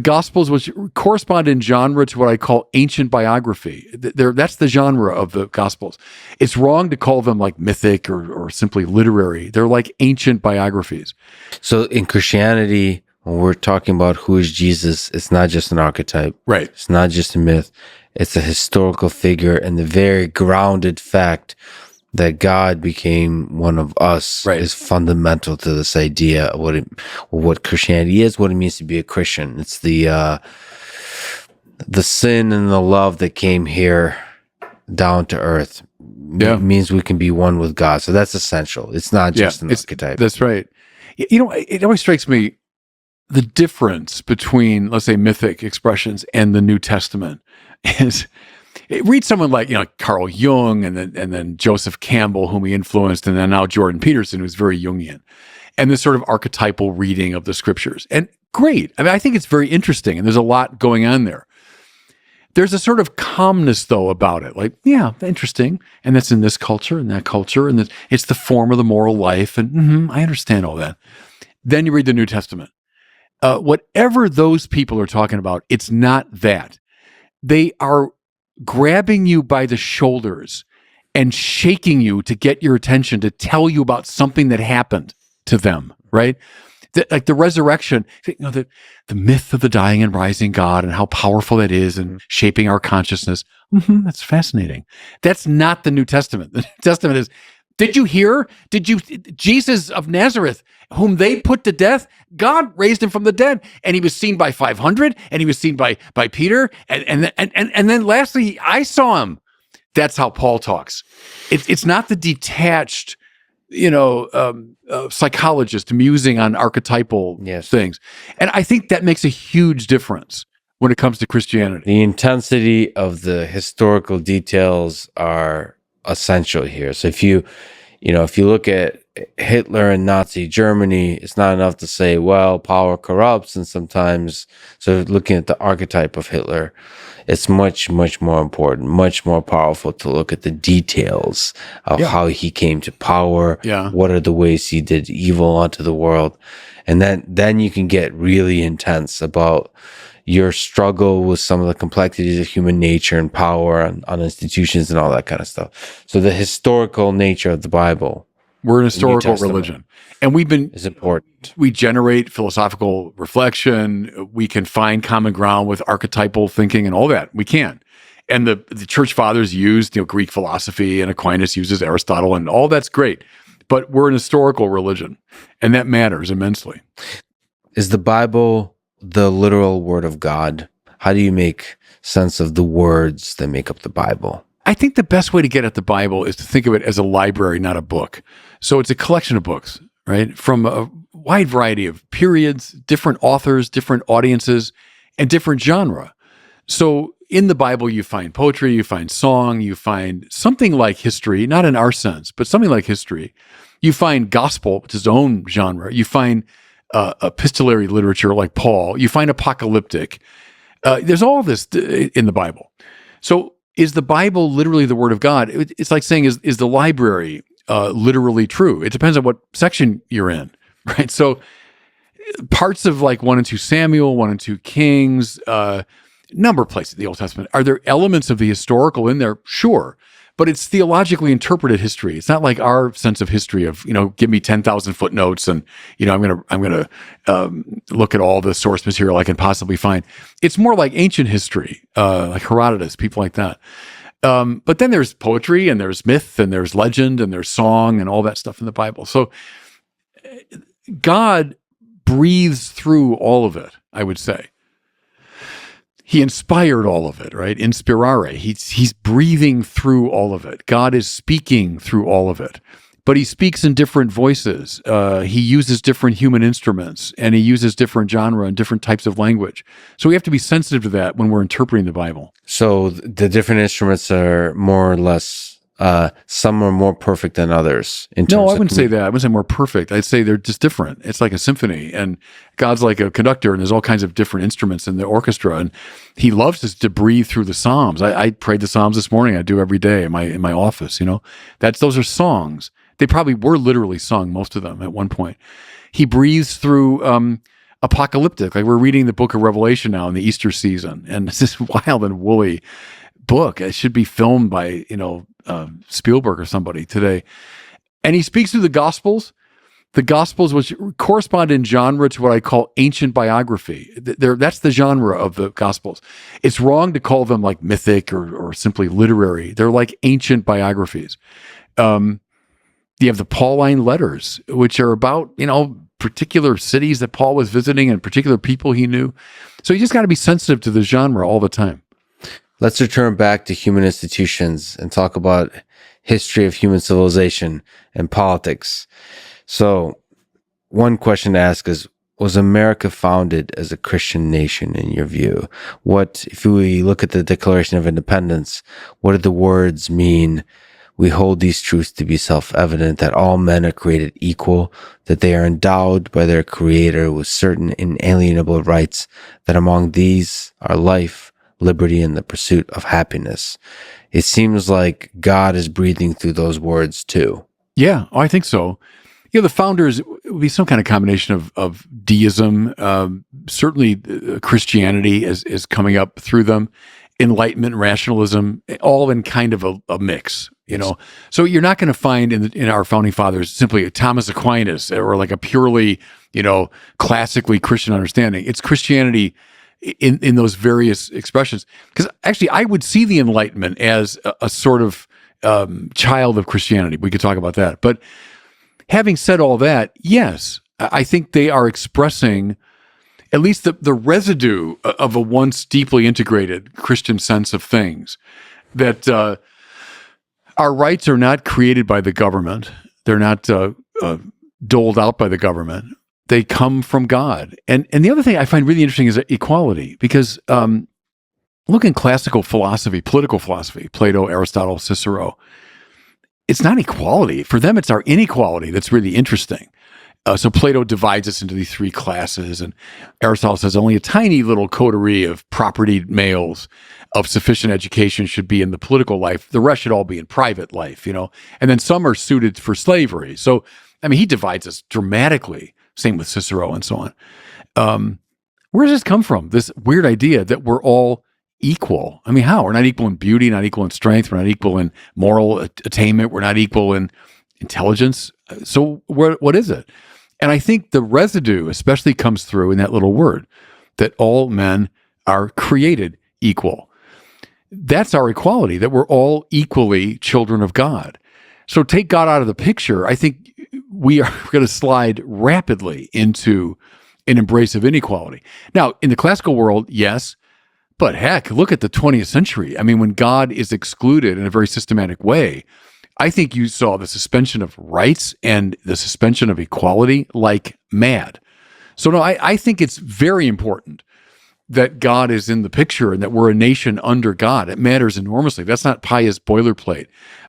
Gospels, which correspond in genre to what I call ancient biography. That's the genre of the Gospels. It's wrong to call them like mythic or simply literary. They're like ancient biographies. So in Christianity, when we're talking about who is Jesus, it's not just an archetype. Right. It's not just a myth. It's a historical figure, and the very grounded fact that God became one of us is fundamental to this idea of what Christianity is, what it means to be a Christian. It's the sin and the love that came here down to earth. It means we can be one with God. So that's essential. It's not just an archetype. That's right. It always strikes me the difference between, let's say, Mythic Expressions and the New Testament is, read someone like, Carl Jung and then Joseph Campbell, whom he influenced, and then now Jordan Peterson, who's very Jungian, and this sort of archetypal reading of the scriptures. And great. I mean, I think it's very interesting, and there's a lot going on there. There's a sort of calmness, though, about it. Like, yeah, interesting. And that's in this culture and that culture, and it's the form of the moral life. And I understand all that. Then you read the New Testament. Whatever those people are talking about, it's not that. They are grabbing you by the shoulders and shaking you to get your attention, to tell you about something that happened to them, right? Like the resurrection, the myth of the dying and rising God and how powerful that is in shaping our consciousness. That's fascinating. That's not the New Testament. The New Testament is, did you hear? Jesus of Nazareth, whom they put to death, God raised him from the dead, and he was seen by 500, and he was seen by Peter, and then lastly, I saw him. That's how Paul talks. It's not the detached, psychologist musing on archetypal things, and I think that makes a huge difference when it comes to Christianity. The intensity of the historical details are essential here. So if you look at Hitler and Nazi Germany, it's not enough to say, well, power corrupts, and sometimes, so looking at the archetype of Hitler, it's much, much more important, much more powerful to look at the details of how he came to power, what are the ways he did evil onto the world, and then you can get really intense about your struggle with some of the complexities of human nature and power on institutions and all that kind of stuff. So the historical nature of the Bible. We're an historical religion. And is important. We generate philosophical reflection. We can find common ground with archetypal thinking and all that. We can. And the church fathers used Greek philosophy, and Aquinas uses Aristotle, and all that's great. But we're an historical religion, and that matters immensely. Is the Bible the literal word of God? How do you make sense of the words that make up the Bible? I think the best way to get at the Bible is to think of it as a library, not a book. So it's a collection of books, right? From a wide variety of periods, different authors, different audiences, and different genre. So in the Bible, you find poetry, you find song, you find something like history, not in our sense, but something like history. You find gospel, which is its own genre. You find epistolary literature like Paul. You find apocalyptic. There's all this in the Bible. So is the Bible literally the Word of God? It's like saying, is the library literally true? It depends on what section you're in, right? So parts of like 1 and 2 Samuel, 1 and 2 Kings, number of places in the Old Testament. Are there elements of the historical in there? Sure. But it's theologically interpreted history. It's not like our sense of history of, give me 10,000 footnotes and, I'm going to look at all the source material I can possibly find. It's more like ancient history, like Herodotus, people like that. But then there's poetry and there's myth and there's legend and there's song and all that stuff in the Bible. So God breathes through all of it, I would say. He inspired all of it, right? Inspirare. He's breathing through all of it. God is speaking through all of it. But he speaks in different voices. He uses different human instruments, and he uses different genre and different types of language. So we have to be sensitive to that when we're interpreting the Bible. So the different instruments are more or less, some are more perfect than others. No, I wouldn't say that. I wouldn't say more perfect. I'd say they're just different. It's like a symphony, and God's like a conductor, and there's all kinds of different instruments in the orchestra, and he loves us to breathe through the Psalms. I prayed the Psalms this morning. I do every day in my office. Those are songs. They probably were literally sung, most of them, at one point. He breathes through apocalyptic. Like we're reading the book of Revelation now in the Easter season, and it's this wild and woolly book. It should be filmed by, Spielberg or somebody today. And he speaks through the Gospels, which correspond in genre to what I call ancient biography. That's the genre of the Gospels. It's wrong to call them like mythic or simply literary. They're like ancient biographies. You have the Pauline letters, which are about, particular cities that Paul was visiting and particular people he knew. So you just got to be sensitive to the genre all the time. Let's return back to human institutions and talk about history of human civilization and politics. So one question to ask is, was America founded as a Christian nation in your view? If we look at the Declaration of Independence, what do the words mean? We hold these truths to be self-evident, that all men are created equal, that they are endowed by their Creator with certain inalienable rights, that among these are life, liberty, and the pursuit of happiness. It seems like God is breathing through those words too. Yeah, I think so. The founders would be some kind of combination of deism, certainly Christianity is coming up through them, Enlightenment, rationalism, all in kind of a mix, So you're not going to find in our founding fathers simply a Thomas Aquinas or like a purely, classically Christian understanding. It's Christianity in those various expressions. Because actually, I would see the Enlightenment as a sort of child of Christianity. We could talk about that. But having said all that, yes, I think they are expressing at least the residue of a once deeply integrated Christian sense of things, that our rights are not created by the government. They're not doled out by the government. They come from God. And the other thing I find really interesting is equality, because look in classical philosophy, political philosophy, Plato, Aristotle, Cicero. It's not equality. For them, it's our inequality that's really interesting. So Plato divides us into these three classes, and Aristotle says only a tiny little coterie of propertied males of sufficient education should be in the political life. The rest should all be in private life, And then some are suited for slavery. So, he divides us dramatically. Same with Cicero and so on. Where does this come from? This weird idea that we're all equal. How? We're not equal in beauty, not equal in strength. We're not equal in moral attainment. We're not equal in intelligence. So what is it? And I think the residue especially comes through in that little word, that all men are created equal. That's our equality, that we're all equally children of God. So take God out of the picture, I think we are going to slide rapidly into an embrace of inequality. Now, in the classical world, yes, but heck, look at the 20th century. When God is excluded in a very systematic way, I think you saw the suspension of rights and the suspension of equality like mad. So no, I think it's very important that God is in the picture and that we're a nation under God. It matters enormously. That's not pious boilerplate.